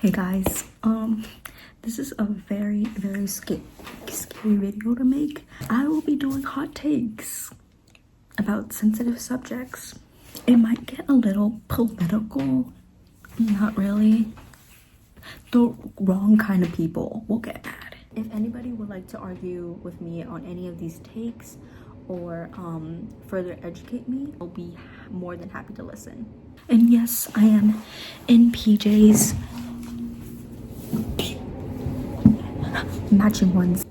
Hey guys, this is a very scary video to make. I will be doing hot takes about sensitive subjects. It might get a little political, not really. The wrong kind of people will get mad. If anybody would like to argue with me on any of these takes or further educate me, I'll be more than happy to listen. And yes, I am in PJs. Matching ones.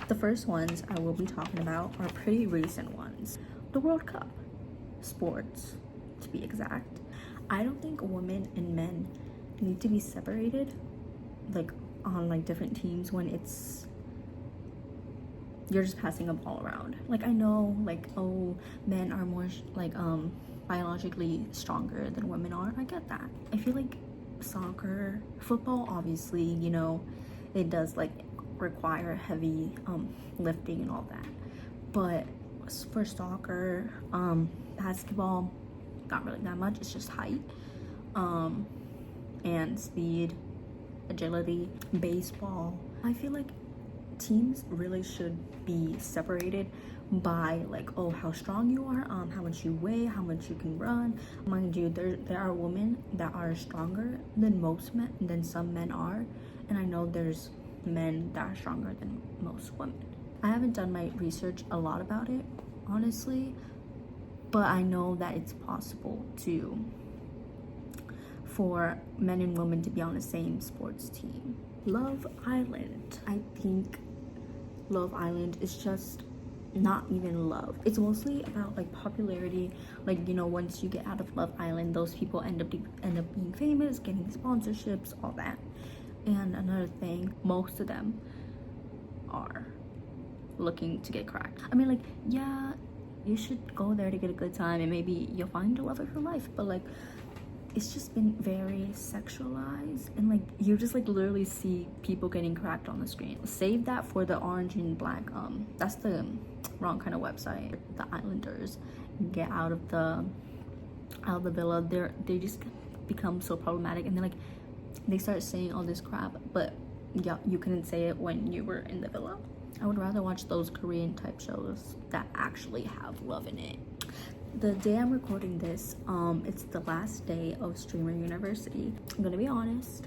The first ones I will be talking about are pretty recent ones. The World Cup. Sports, to be exact. I don't think women and men need to be separated like on like different teams when it's you're just passing a ball around. Like I know like, oh, men are more biologically stronger than women are. I get that. I feel like soccer, football, obviously, you know, it does like require heavy lifting and all that, but for soccer, basketball, not really that much. It's just height and speed, agility. Baseball, I feel like teams really should be separated by like, oh, how strong you are, how much you weigh, how much you can run. Mind you, there are women that are stronger than some men are, and I know there's men that are stronger than most women. I haven't done my research a lot about it, honestly, but I know that it's possible for men and women to be on the same sports team. Love Island. I think Love Island is just not even love. It's mostly about like popularity. Like, you know, once you get out of Love Island, those people end up being famous, getting sponsorships, all that. And another thing, most of them are looking to get cracked. I mean, like, yeah, you should go there to get a good time and maybe you'll find the love of your life, but like, it's just been very sexualized, and like you just like literally see people getting cracked on the screen. Save that for the orange and black. That's the wrong kind of website. The Islanders get out of the villa. They just become so problematic, and then like they start saying all this crap, but yeah, you couldn't say it when you were in the villa. I would rather watch those Korean type shows that actually have love in it. The day I'm recording this, it's the last day of Streamer University. I'm gonna be honest,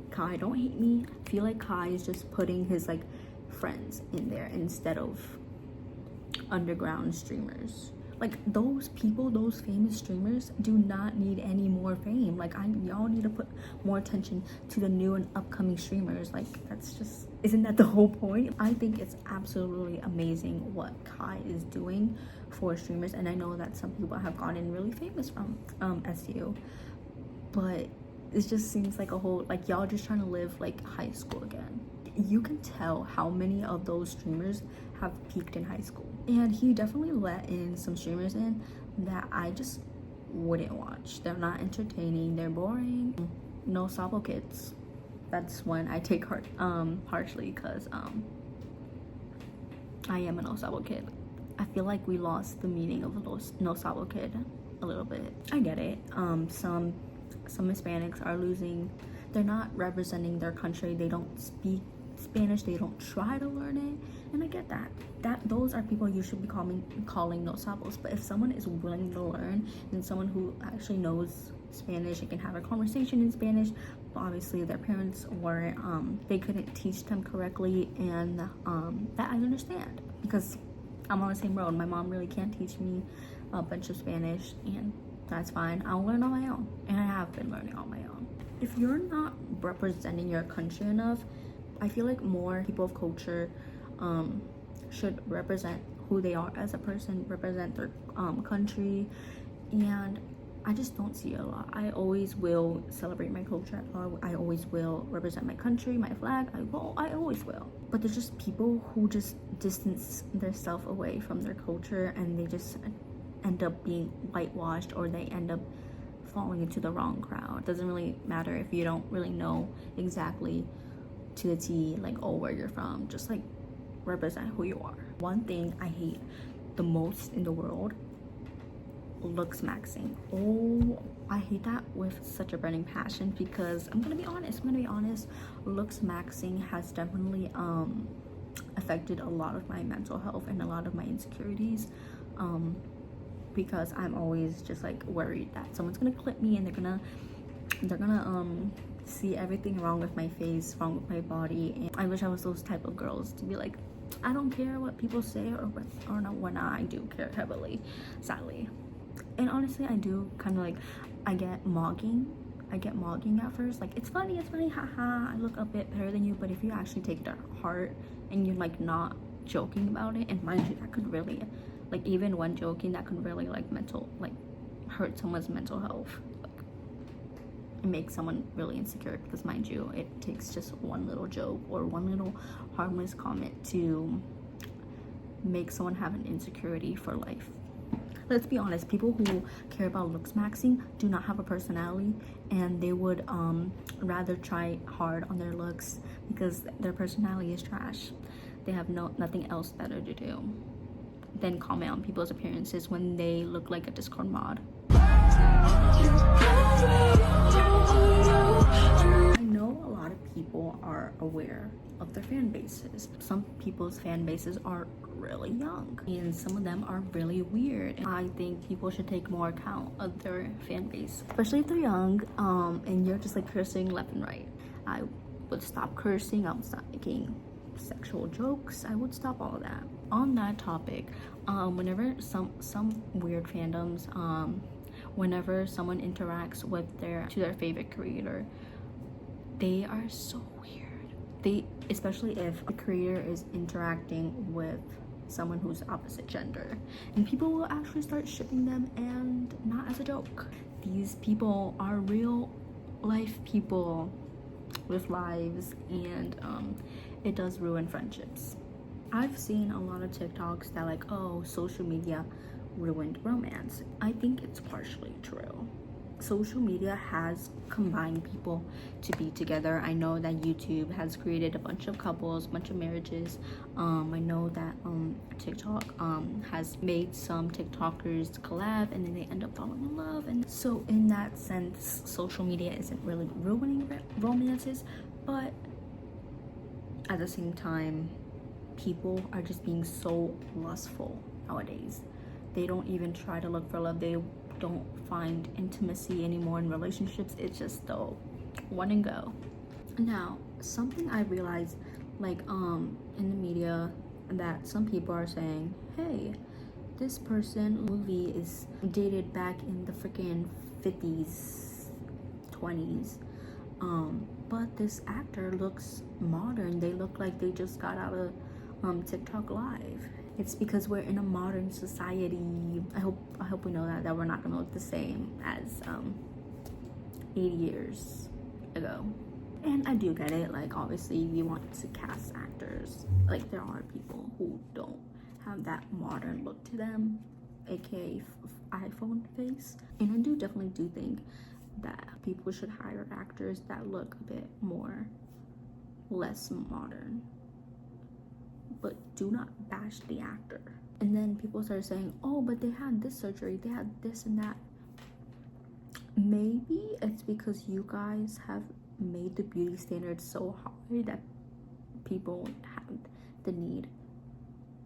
Kai, don't hate me. I feel like Kai is just putting his like friends in there instead of underground streamers. Like those people, those famous streamers do not need any more fame. Like y'all need to put more attention to the new and upcoming streamers. Like that's just, isn't that the whole point? I think it's absolutely amazing what Kai is doing for streamers, and I know that some people have gotten really famous from SU, but it just seems like a whole, like y'all just trying to live like high school again. You can tell how many of those streamers have peaked in high school, and he definitely let in some streamers in that I just wouldn't watch. They're not entertaining, they're boring. No Sabo kids. That's one I take harshly, because I am a No Sabo kid. I feel like we lost the meaning of No Sabo kid a little bit. I get it. Some Hispanics are losing. They're not representing their country. They don't speak Spanish. They don't try to learn it, and I get that. Those are people you should be calling No Sabos. But if someone is willing to learn, and someone who actually knows Spanish and can have a conversation in Spanish, but obviously their parents weren't, they couldn't teach them correctly, and that I understand, because I'm on the same road. My mom really can't teach me a bunch of Spanish, and that's fine. I'll learn on my own, and I have been learning on my own. If you're not representing your country enough, I feel like more people of culture should represent who they are as a person, represent their country, and I just don't see it a lot. I always will celebrate my culture. I always will represent my country, my flag. I always will. But there's just people who just distance themselves away from their culture, and they just end up being whitewashed, or they end up falling into the wrong crowd. It doesn't really matter if you don't really know exactly to the T, like, oh, where you're from. Just like represent who you are. One thing I hate the most in the world looks maxing. Oh, I hate that with such a burning passion, because I'm gonna be honest, looks maxing has definitely affected a lot of my mental health and a lot of my insecurities, because I'm always just like worried that someone's gonna clip me and they're gonna see everything wrong with my face, wrong with my body. And I wish I was those type of girls to be like, I don't care what people say or not. When I do care heavily, sadly. And honestly, I do kind of like, I get mogging at first. Like, it's funny, haha, I look a bit better than you. But if you actually take it to heart and you're like not joking about it, and mind you, that could really, like, even when joking, that could really like hurt someone's mental health, like, and make someone really insecure. Because mind you, it takes just one little joke or one little harmless comment to make someone have an insecurity for life. Let's be honest, people who care about looks maxing do not have a personality, and they would rather try hard on their looks because their personality is trash. They have nothing else better to do than comment on people's appearances when they look like a Discord mod. I know a lot of people are aware of their fan bases. Some people's fan bases are really young, and some of them are really weird. And I think people should take more account of their fan base, especially if they're young, and you're just like cursing left and right. I would stop cursing. I would stop making sexual jokes. I would stop all of that. On that topic, whenever some weird fandoms, whenever someone interacts with their favorite creator, they are so weird. Especially if a creator is interacting with someone who's opposite gender, and people will actually start shipping them, and not as a joke. These people are real life people with lives, and it does ruin friendships. I've seen a lot of TikToks that like, oh, social media ruined romance. I think it's partially true. Social media has combined people to be together. I know that YouTube has created a bunch of couples, a bunch of marriages. I know that TikTok has made some TikTokers collab, and then they end up falling in love. And so in that sense, social media isn't really ruining romances, but at the same time, people are just being so lustful nowadays. They don't even try to look for love. They don't find intimacy anymore in relationships. It's just the one and go. Now, something I realized, like in the media, that some people are saying, hey, this person movie is dated back in the freaking 50s, 20s, but this actor looks modern. They look like they just got out of TikTok live. It's because we're in a modern society. I hope we know that we're not gonna look the same as 80 years ago. And I do get it, like obviously you want to cast actors. Like there are people who don't have that modern look to them, aka iPhone face. And I definitely do think that people should hire actors that look a bit less modern. But do not bash the actor. And then people start saying, oh, but they had this surgery, they had this and that. Maybe it's because you guys have made the beauty standards so high that people have the need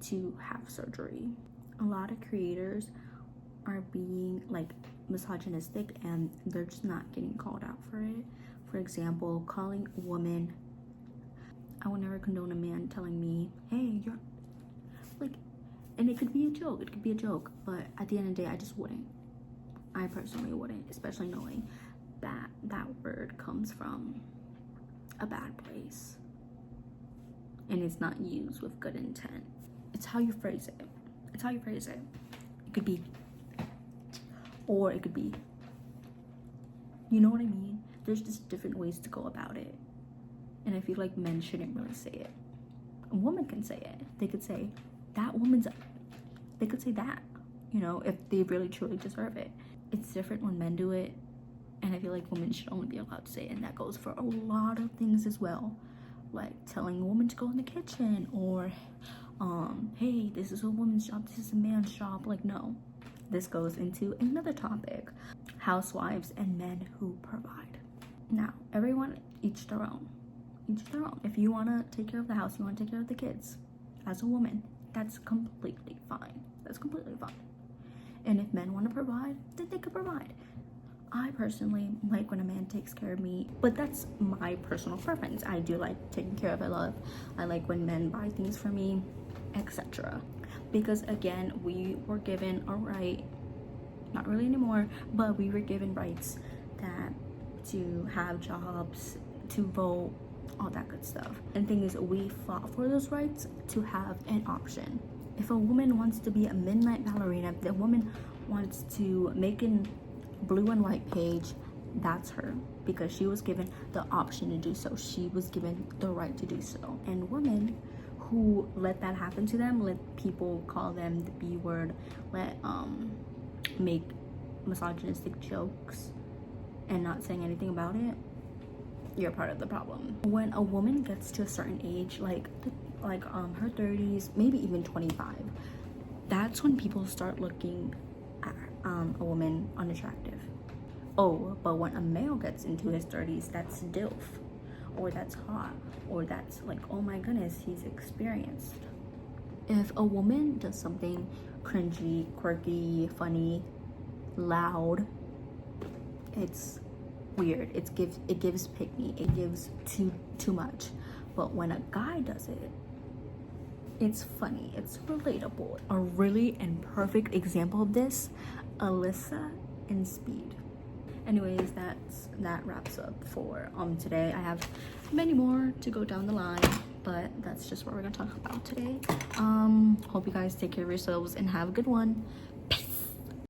to have surgery. A lot of creators are being like misogynistic, and they're just not getting called out for it. For example, calling women, I would never condone a man telling me, hey, you're like, and it could be a joke, but at the end of the day, I just wouldn't. I personally wouldn't, especially knowing that that word comes from a bad place and it's not used with good intent. It's how you phrase it. It could be, or it could be, you know what I mean? There's just different ways to go about it. And I feel like men shouldn't really say it. A woman can say it. They could say, they could say that, you know, if they really truly deserve it. It's different when men do it. And I feel like women should only be allowed to say it. And that goes for a lot of things as well. Like telling a woman to go in the kitchen, or, hey, this is a woman's job, this is a man's job. Like, no. this goes into another topic: housewives and men who provide. Now, everyone, each their own. Each their own. If you want to take care of the house, you want to take care of the kids as a woman, that's completely fine. That's completely fine. And if men want to provide, then they could provide. I personally like when a man takes care of me, but that's my personal preference. I do like taking care of I like when men buy things for me, etc. Because again, we were given a right, not really anymore, but we were given rights that to have jobs, to vote, all that good stuff. And the thing is, we fought for those rights to have an option. If a woman wants to be a midnight ballerina, if the woman wants to make an blue and white page, that's her, because she was given the option to do so. She was given the right to do so. And women who let that happen to them, let people call them the B word, let make misogynistic jokes and not saying anything about it, you're part of the problem. When a woman gets to a certain age, like her 30s, maybe even 25, that's when people start looking at a woman unattractive. Oh, but when a male gets into his 30s, that's DILF, or that's hot, or that's like, oh my goodness, he's experienced. If a woman does something cringy, quirky, funny, loud, it's weird. It gives pick me. It gives too much. But when a guy does it, it's funny. It's relatable. A really and perfect example of this, Alyssa and Speed. Anyways, that wraps up for today. I have many more to go down the line, but that's just what we're gonna talk about today. Hope you guys take care of yourselves and have a good one.